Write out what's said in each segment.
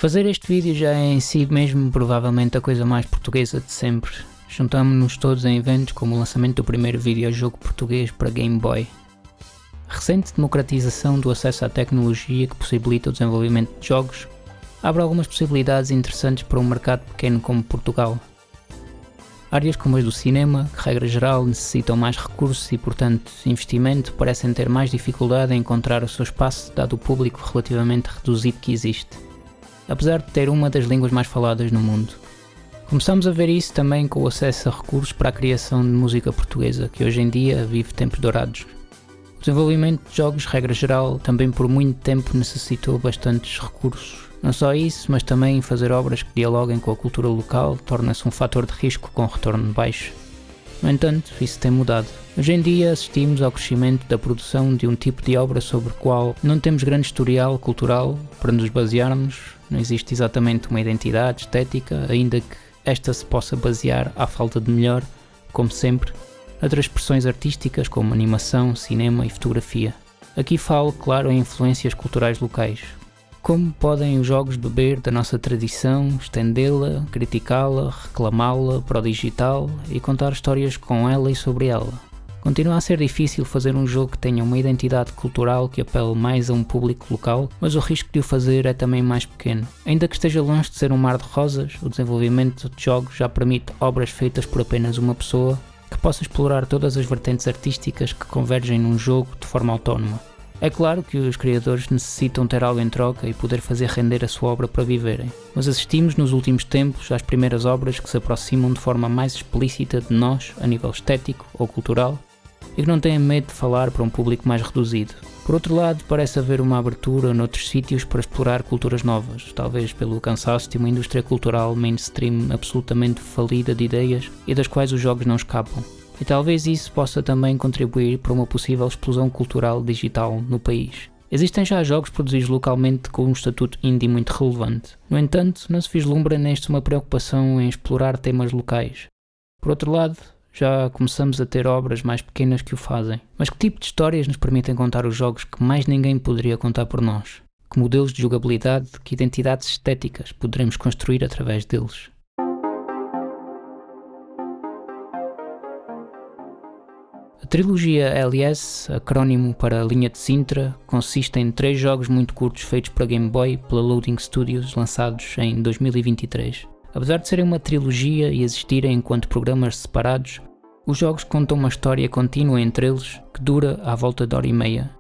Fazer este vídeo já é em si mesmo provavelmente a coisa mais portuguesa de sempre. Juntamos-nos todos em eventos como o lançamento do primeiro videojogo português para Game Boy. A recente democratização do acesso à tecnologia que possibilita o desenvolvimento de jogos abre algumas possibilidades interessantes para um mercado pequeno como Portugal. Áreas como as do cinema, que regra geral necessitam mais recursos e portanto investimento, parecem ter mais dificuldade em encontrar o seu espaço dado o público relativamente reduzido que existe, apesar de ter uma das línguas mais faladas no mundo. Começamos a ver isso também com o acesso a recursos para a criação de música portuguesa, que hoje em dia vive tempos dourados. O desenvolvimento de jogos, regra geral, também por muito tempo necessitou bastantes recursos. Não só isso, mas também fazer obras que dialoguem com a cultura local torna-se um fator de risco com retorno baixo. No entanto, isso tem mudado. Hoje em dia assistimos ao crescimento da produção de um tipo de obra sobre o qual não temos grande historial cultural para nos basearmos, não existe exatamente uma identidade estética, ainda que esta se possa basear à falta de melhor, como sempre, outras expressões artísticas como animação, cinema e fotografia. Aqui falo, claro, em influências culturais locais. Como podem os jogos beber da nossa tradição, estendê-la, criticá-la, reclamá-la para o digital e contar histórias com ela e sobre ela? Continua a ser difícil fazer um jogo que tenha uma identidade cultural que apele mais a um público local, mas o risco de o fazer é também mais pequeno. Ainda que esteja longe de ser um mar de rosas, o desenvolvimento de jogos já permite obras feitas por apenas uma pessoa que possa explorar todas as vertentes artísticas que convergem num jogo de forma autónoma. É claro que os criadores necessitam ter algo em troca e poder fazer render a sua obra para viverem, mas assistimos nos últimos tempos às primeiras obras que se aproximam de forma mais explícita de nós, a nível estético ou cultural, e que não têm medo de falar para um público mais reduzido. Por outro lado, parece haver uma abertura noutros sítios para explorar culturas novas, talvez pelo cansaço de uma indústria cultural mainstream absolutamente falida de ideias e das quais os jogos não escapam. E talvez isso possa também contribuir para uma possível explosão cultural digital no país. Existem já jogos produzidos localmente com um estatuto indie muito relevante. No entanto, não se vislumbra neste uma preocupação em explorar temas locais. Por outro lado, já começamos a ter obras mais pequenas que o fazem. Mas que tipo de histórias nos permitem contar os jogos que mais ninguém poderia contar por nós? Que modelos de jogabilidade, que identidades estéticas poderemos construir através deles? A trilogia LS, acrónimo para a linha de Sintra, consiste em 3 jogos muito curtos feitos para Game Boy pela Loading Studios, lançados em 2023. Apesar de serem uma trilogia e existirem enquanto programas separados, os jogos contam uma história contínua entre eles que dura à volta de hora e meia.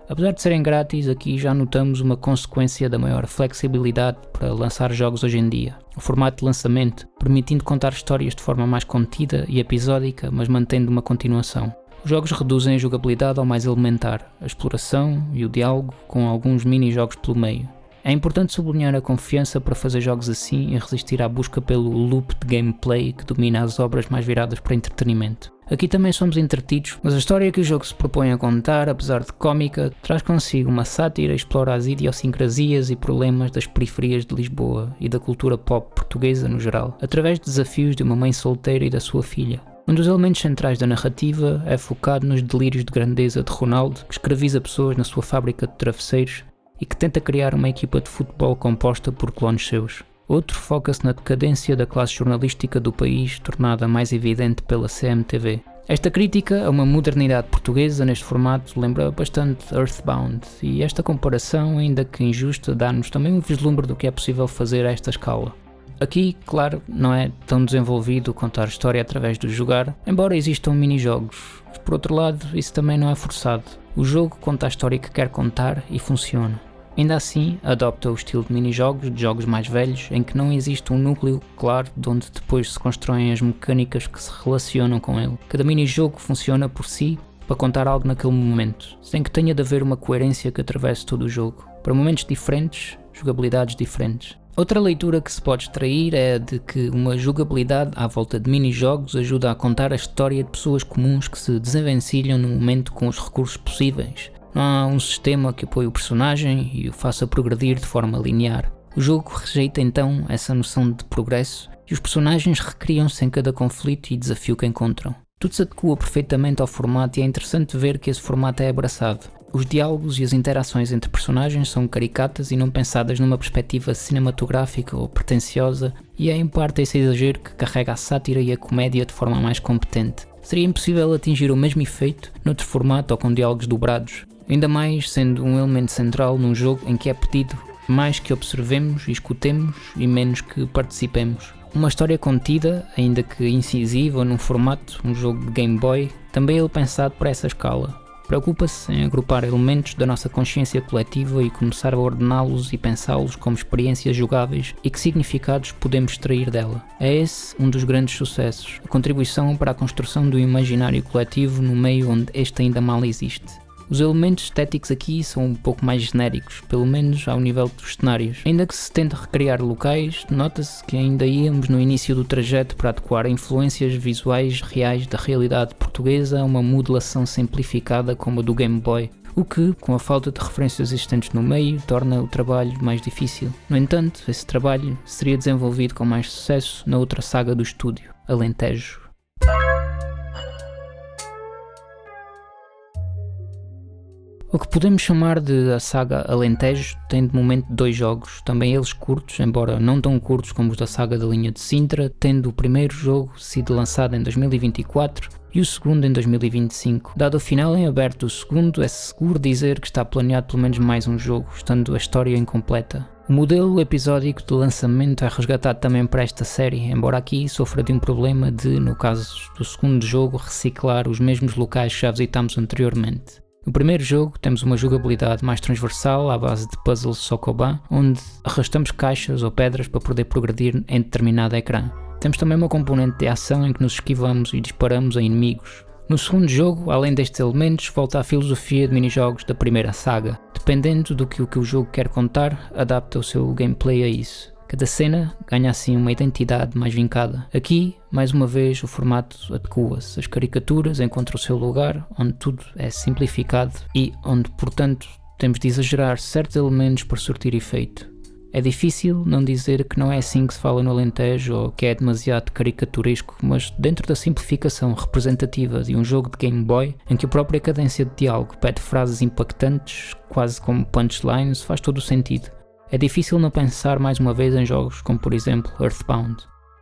Apesar de serem grátis, aqui já notamos uma consequência da maior flexibilidade para lançar jogos hoje em dia. O formato de lançamento, permitindo contar histórias de forma mais contida e episódica, mas mantendo uma continuação. Os jogos reduzem a jogabilidade ao mais elementar, a exploração e o diálogo, com alguns mini-jogos pelo meio. É importante sublinhar a confiança para fazer jogos assim e resistir à busca pelo loop de gameplay que domina as obras mais viradas para entretenimento. Aqui também somos entretidos, mas a história que o jogo se propõe a contar, apesar de cómica, traz consigo uma sátira e explora as idiosincrasias e problemas das periferias de Lisboa e da cultura pop portuguesa no geral, através de desafios de uma mãe solteira e da sua filha. Um dos elementos centrais da narrativa é focado nos delírios de grandeza de Ronaldo, que escraviza pessoas na sua fábrica de travesseiros e que tenta criar uma equipa de futebol composta por clones seus. Outro foca-se na decadência da classe jornalística do país, tornada mais evidente pela CMTV. Esta crítica a uma modernidade portuguesa neste formato lembra bastante Earthbound, e esta comparação, ainda que injusta, dá-nos também um vislumbre do que é possível fazer a esta escala. Aqui, claro, não é tão desenvolvido contar história através do jogar, embora existam mini-jogos. Por outro lado, isso também não é forçado. O jogo conta a história que quer contar e funciona. Ainda assim, adopta o estilo de mini-jogos, de jogos mais velhos, em que não existe um núcleo claro de onde depois se constroem as mecânicas que se relacionam com ele. Cada mini-jogo funciona por si para contar algo naquele momento, sem que tenha de haver uma coerência que atravesse todo o jogo. Para momentos diferentes, jogabilidades diferentes. Outra leitura que se pode extrair é a de que uma jogabilidade à volta de mini-jogos ajuda a contar a história de pessoas comuns que se desenvencilham no momento com os recursos possíveis. Não há um sistema que apoie o personagem e o faça progredir de forma linear. O jogo rejeita então essa noção de progresso e os personagens recriam-se em cada conflito e desafio que encontram. Tudo se adequa perfeitamente ao formato e é interessante ver que esse formato é abraçado. Os diálogos e as interações entre personagens são caricatas e não pensadas numa perspectiva cinematográfica ou pretenciosa, e é em parte esse exagero que carrega a sátira e a comédia de forma mais competente. Seria impossível atingir o mesmo efeito noutro formato ou com diálogos dobrados, ainda mais sendo um elemento central num jogo em que é pedido mais que observemos e escutemos e menos que participemos. Uma história contida, ainda que incisiva num formato, um jogo de Game Boy, também é pensado para essa escala. Preocupa-se em agrupar elementos da nossa consciência coletiva e começar a ordená-los e pensá-los como experiências jogáveis e que significados podemos extrair dela. É esse um dos grandes sucessos, a contribuição para a construção do imaginário coletivo no meio onde este ainda mal existe. Os elementos estéticos aqui são um pouco mais genéricos, pelo menos ao nível dos cenários. Ainda que se tente recriar locais, nota-se que ainda íamos no início do trajeto para adequar influências visuais reais da realidade portuguesa a uma modelação simplificada como a do Game Boy, o que, com a falta de referências existentes no meio, torna o trabalho mais difícil. No entanto, esse trabalho seria desenvolvido com mais sucesso na outra saga do estúdio, Alentejo. O que podemos chamar de a saga Alentejo tem de momento 2 jogos, também eles curtos, embora não tão curtos como os da saga da linha de Sintra, tendo o primeiro jogo sido lançado em 2024 e o segundo em 2025. Dado o final em aberto do segundo, é seguro dizer que está planeado pelo menos mais um jogo, estando a história incompleta. O modelo episódico de lançamento é resgatado também para esta série, embora aqui sofra de um problema de, no caso do segundo jogo, reciclar os mesmos locais que já visitamos anteriormente. No primeiro jogo temos uma jogabilidade mais transversal à base de puzzles Sokoban, onde arrastamos caixas ou pedras para poder progredir em determinado ecrã. Temos também uma componente de ação em que nos esquivamos e disparamos a inimigos. No segundo jogo, além destes elementos, volta à filosofia de minijogos da primeira saga. Dependendo do que o jogo quer contar, adapta o seu gameplay a isso. Cada cena ganha assim uma identidade mais vincada. Aqui, mais uma vez, o formato adequa-se. As caricaturas encontram o seu lugar, onde tudo é simplificado e onde, portanto, temos de exagerar certos elementos para surtir efeito. É difícil não dizer que não é assim que se fala no Alentejo ou que é demasiado caricaturesco, mas dentro da simplificação representativa de um jogo de Game Boy, em que a própria cadência de diálogo pede frases impactantes, quase como punchlines, faz todo o sentido. É difícil não pensar mais uma vez em jogos como, por exemplo, Earthbound.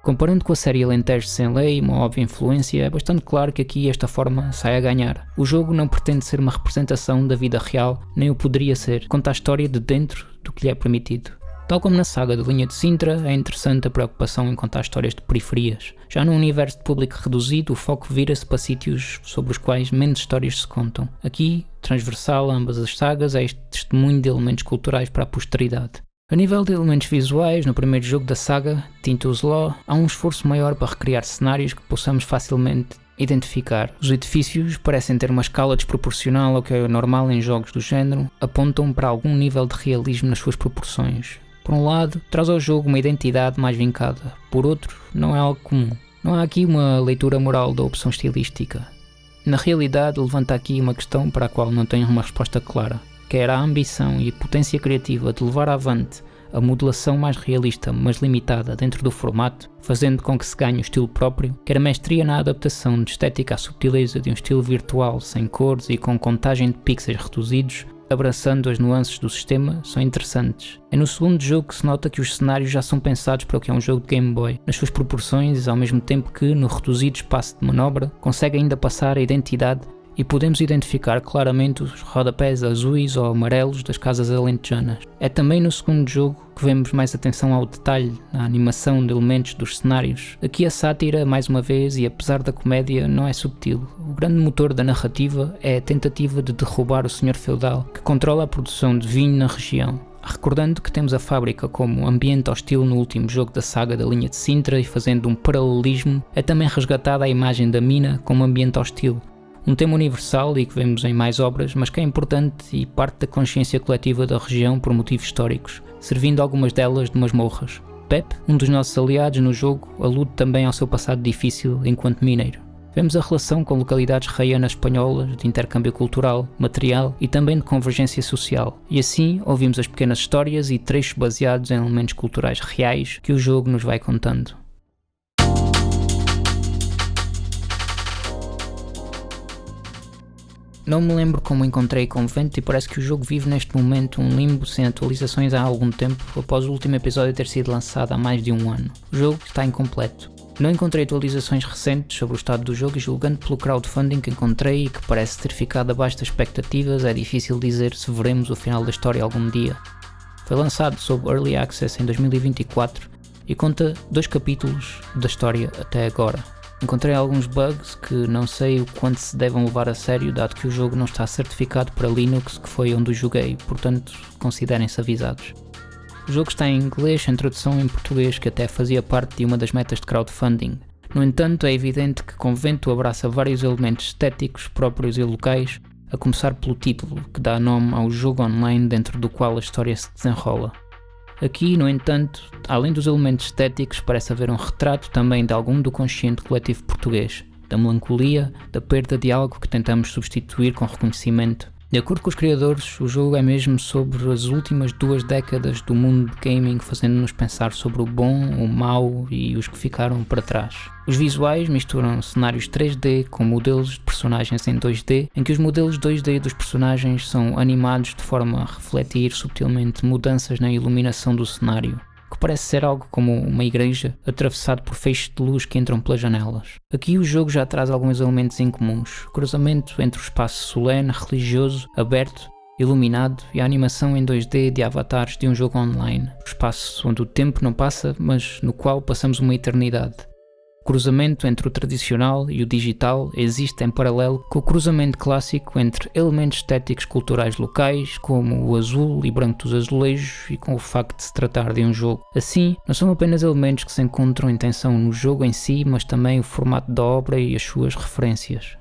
Comparando com a série Alentejo sem lei, uma óbvia influência, é bastante claro que aqui esta forma sai a ganhar. O jogo não pretende ser uma representação da vida real, nem o poderia ser, conta a história de dentro do que lhe é permitido. Tal como na saga da linha de Sintra, é interessante a preocupação em contar histórias de periferias. Já num universo de público reduzido, o foco vira-se para sítios sobre os quais menos histórias se contam. Aqui, transversal a ambas as sagas, é este testemunho de elementos culturais para a posteridade. A nível de elementos visuais, no primeiro jogo da saga, Tinto's Law, há um esforço maior para recriar cenários que possamos facilmente identificar. Os edifícios parecem ter uma escala desproporcional ao que é normal em jogos do género, apontam para algum nível de realismo nas suas proporções. Por um lado, traz ao jogo uma identidade mais vincada, por outro, não é algo comum. Não há aqui uma leitura moral da opção estilística. Na realidade, levanta aqui uma questão para a qual não tenho uma resposta clara, que era a ambição e a potência criativa de levar avante a modelação mais realista, mas limitada dentro do formato, fazendo com que se ganhe o estilo próprio, quer a mestria na adaptação de estética à subtileza de um estilo virtual sem cores e com contagem de pixels reduzidos, abraçando as nuances do sistema, são interessantes. É no segundo jogo que se nota que os cenários já são pensados para o que é um jogo de Game Boy, nas suas proporções, ao mesmo tempo que, no reduzido espaço de manobra, consegue ainda passar a identidade e podemos identificar claramente os rodapés azuis ou amarelos das casas alentejanas. É também no segundo jogo que vemos mais atenção ao detalhe, na animação de elementos dos cenários. Aqui a sátira, mais uma vez, e apesar da comédia, não é subtil. O grande motor da narrativa é a tentativa de derrubar o senhor feudal, que controla a produção de vinho na região. Recordando que temos a fábrica como ambiente hostil no último jogo da saga da linha de Sintra e fazendo um paralelismo, é também resgatada a imagem da mina como ambiente hostil. Um tema universal e que vemos em mais obras, mas que é importante e parte da consciência coletiva da região por motivos históricos, servindo algumas delas de masmorras. Pep, um dos nossos aliados no jogo, alude também ao seu passado difícil enquanto mineiro. Vemos a relação com localidades raianas espanholas, de intercâmbio cultural, material e também de convergência social. E assim ouvimos as pequenas histórias e trechos baseados em elementos culturais reais que o jogo nos vai contando. Não me lembro como encontrei Convento e parece que o jogo vive neste momento um limbo sem atualizações há algum tempo, após o último episódio ter sido lançado há mais de um ano. O jogo está incompleto. Não encontrei atualizações recentes sobre o estado do jogo e, julgando pelo crowdfunding que encontrei e que parece ter ficado abaixo das expectativas, é difícil dizer se veremos o final da história algum dia. Foi lançado sob Early Access em 2024 e conta 2 capítulos da história até agora. Encontrei alguns bugs que não sei o quanto se devem levar a sério, dado que o jogo não está certificado para Linux, que foi onde o joguei, portanto considerem-se avisados. O jogo está em inglês, sem tradução em português, que até fazia parte de uma das metas de crowdfunding. No entanto, é evidente que Convento abraça vários elementos estéticos próprios e locais, a começar pelo título, que dá nome ao jogo online dentro do qual a história se desenrola. Aqui, no entanto, além dos elementos estéticos, parece haver um retrato também de algum do consciente coletivo português, da melancolia, da perda de algo que tentamos substituir com reconhecimento. De acordo com os criadores, o jogo é mesmo sobre as últimas 2 décadas do mundo de gaming, fazendo-nos pensar sobre o bom, o mau e os que ficaram para trás. Os visuais misturam cenários 3D com modelos de personagens em 2D, em que os modelos 2D dos personagens são animados de forma a refletir subtilmente mudanças na iluminação do cenário, que parece ser algo como uma igreja, atravessado por feixes de luz que entram pelas janelas. Aqui o jogo já traz alguns elementos incomuns: o cruzamento entre o espaço solene, religioso, aberto, iluminado e a animação em 2D de avatares de um jogo online, o espaço onde o tempo não passa, mas no qual passamos uma eternidade. O cruzamento entre o tradicional e o digital existe em paralelo com o cruzamento clássico entre elementos estéticos culturais locais, como o azul e branco dos azulejos, e com o facto de se tratar de um jogo. Assim, não são apenas elementos que se encontram em tensão no jogo em si, mas também o formato da obra e as suas referências.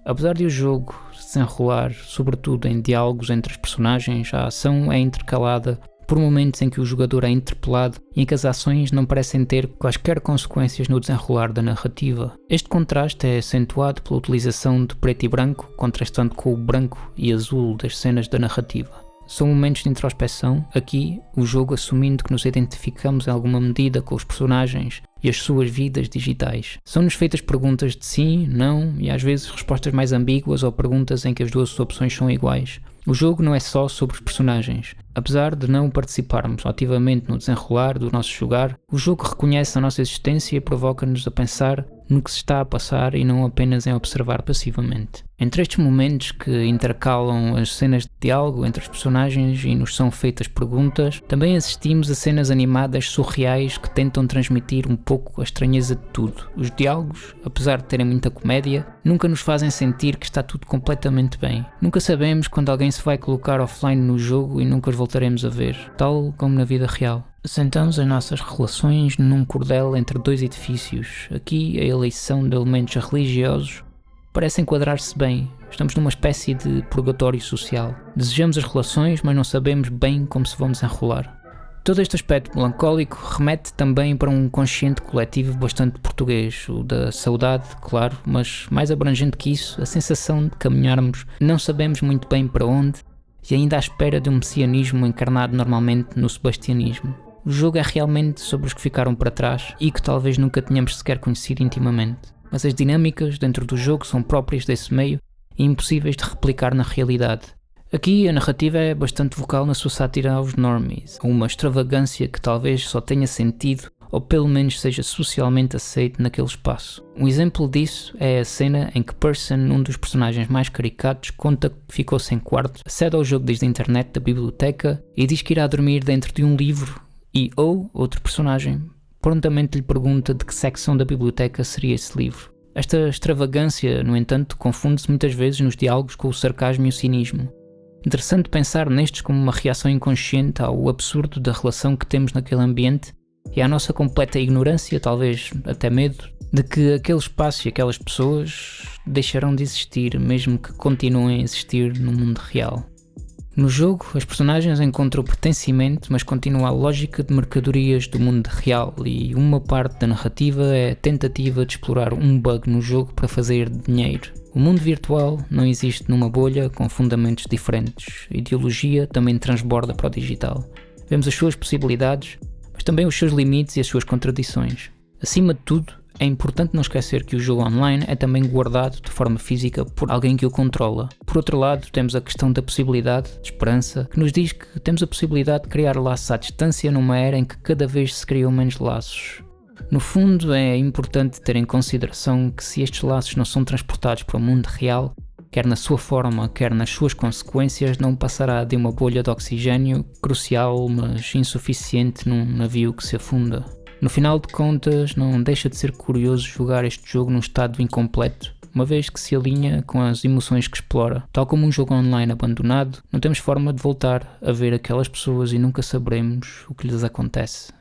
Apesar de o jogo se desenrolar sobretudo em diálogos entre os personagens, a ação é intercalada por momentos em que o jogador é interpelado e em que as ações não parecem ter quaisquer consequências no desenrolar da narrativa. Este contraste é acentuado pela utilização de preto e branco, contrastando com o branco e azul das cenas da narrativa. São momentos de introspeção, aqui o jogo assumindo que nos identificamos em alguma medida com os personagens e as suas vidas digitais. São-nos feitas perguntas de sim, não e às vezes respostas mais ambíguas ou perguntas em que as 2 opções são iguais. O jogo não é só sobre os personagens. Apesar de não participarmos ativamente no desenrolar do nosso jogar, o jogo reconhece a nossa existência e provoca-nos a pensar no que se está a passar e não apenas em observar passivamente. Entre estes momentos que intercalam as cenas de diálogo entre os personagens e nos são feitas perguntas, também assistimos a cenas animadas surreais que tentam transmitir um pouco a estranheza de tudo. Os diálogos, apesar de terem muita comédia, nunca nos fazem sentir que está tudo completamente bem. Nunca sabemos quando alguém se vai colocar offline no jogo e nunca os voltaremos a ver, tal como na vida real. Sentamos as nossas relações num cordel entre 2 edifícios. Aqui a eleição de elementos religiosos parece enquadrar-se bem. Estamos numa espécie de purgatório social. Desejamos as relações, mas não sabemos bem como se vão desenrolar. Todo este aspecto melancólico remete também para um consciente coletivo bastante português, o da saudade, claro, mas mais abrangente que isso, a sensação de caminharmos não sabemos muito bem para onde e ainda à espera de um messianismo encarnado normalmente no sebastianismo. O jogo é realmente sobre os que ficaram para trás e que talvez nunca tenhamos sequer conhecido intimamente. Mas as dinâmicas dentro do jogo são próprias desse meio e impossíveis de replicar na realidade. Aqui a narrativa é bastante vocal na sua sátira aos normies, uma extravagância que talvez só tenha sentido ou pelo menos seja socialmente aceito naquele espaço. Um exemplo disso é a cena em que Person, um dos personagens mais caricatos, conta que ficou sem quarto, acede ao jogo desde a internet da biblioteca e diz que irá dormir dentro de um livro e outro personagem prontamente lhe pergunta de que secção da biblioteca seria esse livro. Esta extravagância, no entanto, confunde-se muitas vezes nos diálogos com o sarcasmo e o cinismo. Interessante pensar nestes como uma reação inconsciente ao absurdo da relação que temos naquele ambiente e à nossa completa ignorância, talvez até medo, de que aquele espaço e aquelas pessoas deixarão de existir, mesmo que continuem a existir no mundo real. No jogo, as personagens encontram pertencimento, mas continua a lógica de mercadorias do mundo real e uma parte da narrativa é a tentativa de explorar um bug no jogo para fazer dinheiro. O mundo virtual não existe numa bolha com fundamentos diferentes. A ideologia também transborda para o digital. Vemos as suas possibilidades, mas também os seus limites e as suas contradições. Acima de tudo, é importante não esquecer que o jogo online é também guardado de forma física por alguém que o controla. Por outro lado, temos a questão da possibilidade, de esperança, que nos diz que temos a possibilidade de criar laços à distância numa era em que cada vez se criam menos laços. No fundo, é importante ter em consideração que se estes laços não são transportados para o mundo real, quer na sua forma, quer nas suas consequências, não passará de uma bolha de oxigênio crucial, mas insuficiente num navio que se afunda. No final de contas, não deixa de ser curioso jogar este jogo num estado incompleto, uma vez que se alinha com as emoções que explora. Tal como um jogo online abandonado, não temos forma de voltar a ver aquelas pessoas e nunca saberemos o que lhes acontece.